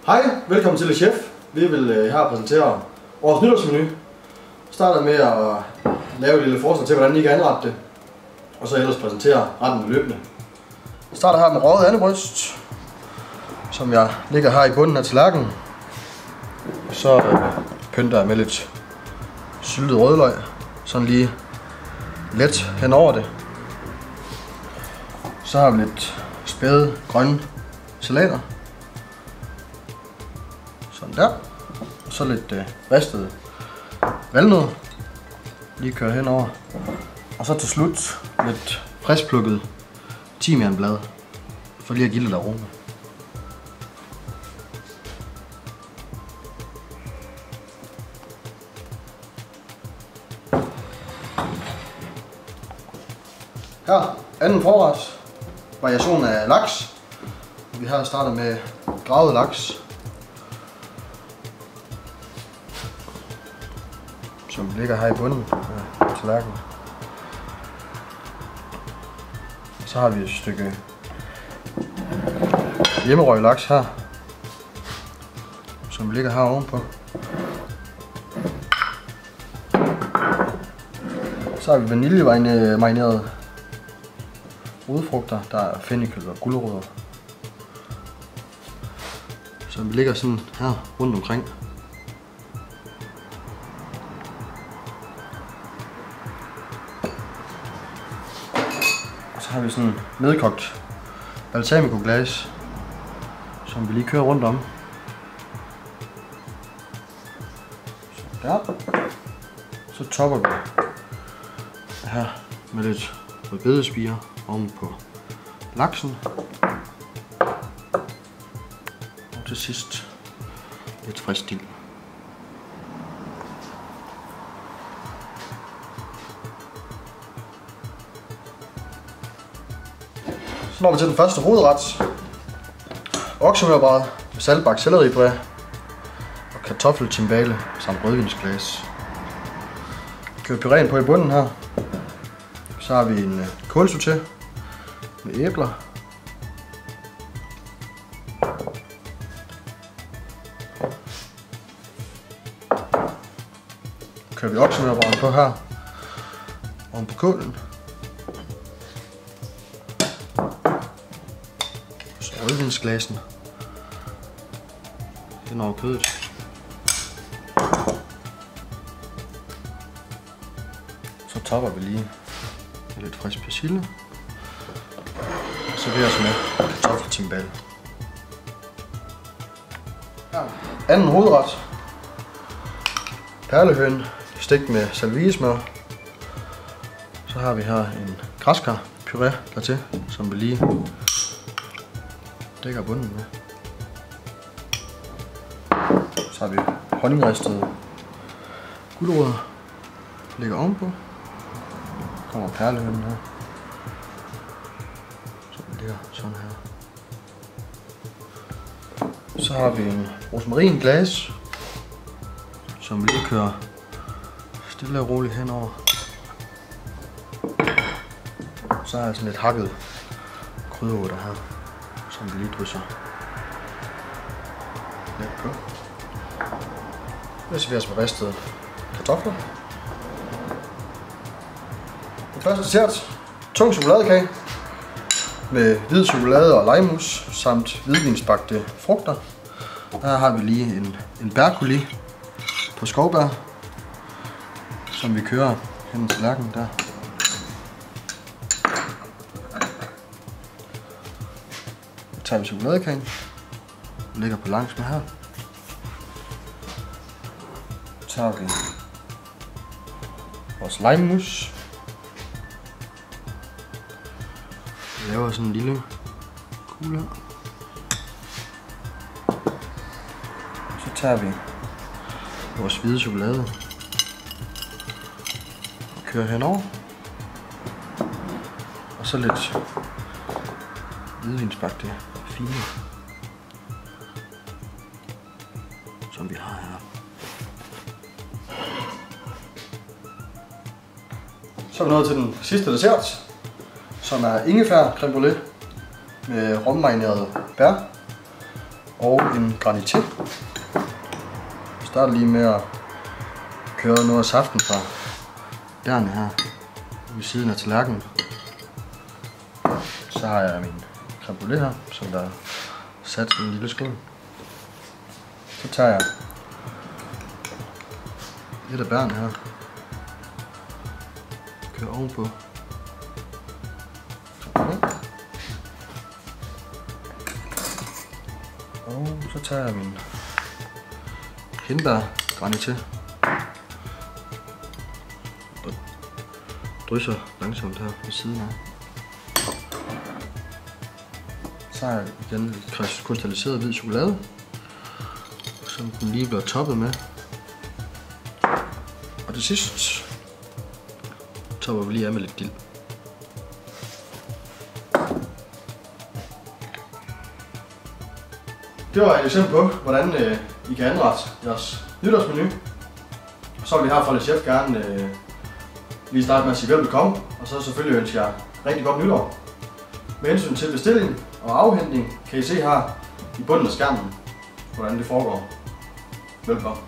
Hej, velkommen til Le Chef. Vi vil her præsentere vores nytårsmenu. Starter med at lave et lille forslag til, hvordan I kan anrette det. Og så ellers præsentere retten løbende. Jeg starter her med røget andebryst, som jeg ligger her i bunden af tallerkenen. Så pynter jeg med lidt syltet rødløg, sådan lige let hen over det. Så har vi lidt spæde grønne salater. Sådan der. Og så lidt ristet valnød. Lige køre henover. Og så til slut lidt friskplukket timianblad. For lige at give lidt aroma. Her, anden forret. Variation af laks. Vi har startet med gravet laks, som ligger her i bunden af tallerkenen. Så har vi et stykke hjemmerøget laks her, som ligger her ovenpå. Så har vi vaniljemarinaterede rodfrugter, der er fennikel og gulerødder, som ligger sådan her rundt omkring. Og så har vi sådan nedkogt balsamicoglas, som vi lige kører rundt om. Så der. Så topper vi her med lidt rødbedespirer oven på laksen. Og til sidst lidt frisk dild. Så når vi til den første hovedret. Oksemørbrad med saltbagt selleripuré og kartoffeltimbale samt rødvinsglas. Kører puréen på i bunden her. Så har vi en kålsauté med æbler. Kører vi oksemørbraden på her oven på kålen. Så rødvinsglasen hen over kødet. Så topper vi lige med lidt frisk persille. Og serveres med kartoffeltimbale. Anden hovedret. Perlehøn stegt med salviesmør. Så har vi her en græskar puré dertil, som vi lige dækker bunden med. Så har vi honningristede gulerødder, ligger ovenpå. Så kommer perlehønen her. Så den ligger sådan her. Så har vi en rosmaringlas, som vi lige kører stille og roligt henover. Så har jeg sådan lidt hakket krydderurter her, som vi lige drysser lidt på. Det serveres med ristede kartofler. Den første dessert, tung chokoladekage med hvid chokolade og limemus samt hvidvinsbagte frugter. Her har vi lige en bærcoulis på skovbær, som vi kører hen til tallerkenen der. Så tager vi chokoladekagen, ligger på langs med her. Så tager vi vores limemus. Vi laver sådan en lille kugle her. Så tager vi vores hvide chokolade og kører henover. Og så lidt hvidvinsbagte fine, som vi har her. Så er vi nået til den sidste dessert, som er ingefær creme brûlée med rommarineret bær og en granité. Jeg starter lige med at køre noget af saften fra bærene her ved siden af tallerkenen. Så har jeg min crème brûlée her, som der er sat i en lille skål. Så tager jeg lidt af bærene her, kører ovenpå. Og så tager jeg min hindbær granité og drysser langsomt her ved siden af. Så har jeg igen lidt krystalliseret hvid chokolade, som den lige bliver toppet med. Og til sidst topper vi lige af med lidt dild. Det var et eksempel på, hvordan I kan anrette jeres nytårsmenu. Så vil jeg her fra Le Chef gerne lige starte med at sige velbekomme, og så selvfølgelig ønske jer rigtig godt nytår. Med hensyn til bestilling og afhentning kan I se her i bunden af skærmen, hvordan det foregår. Velbekomme.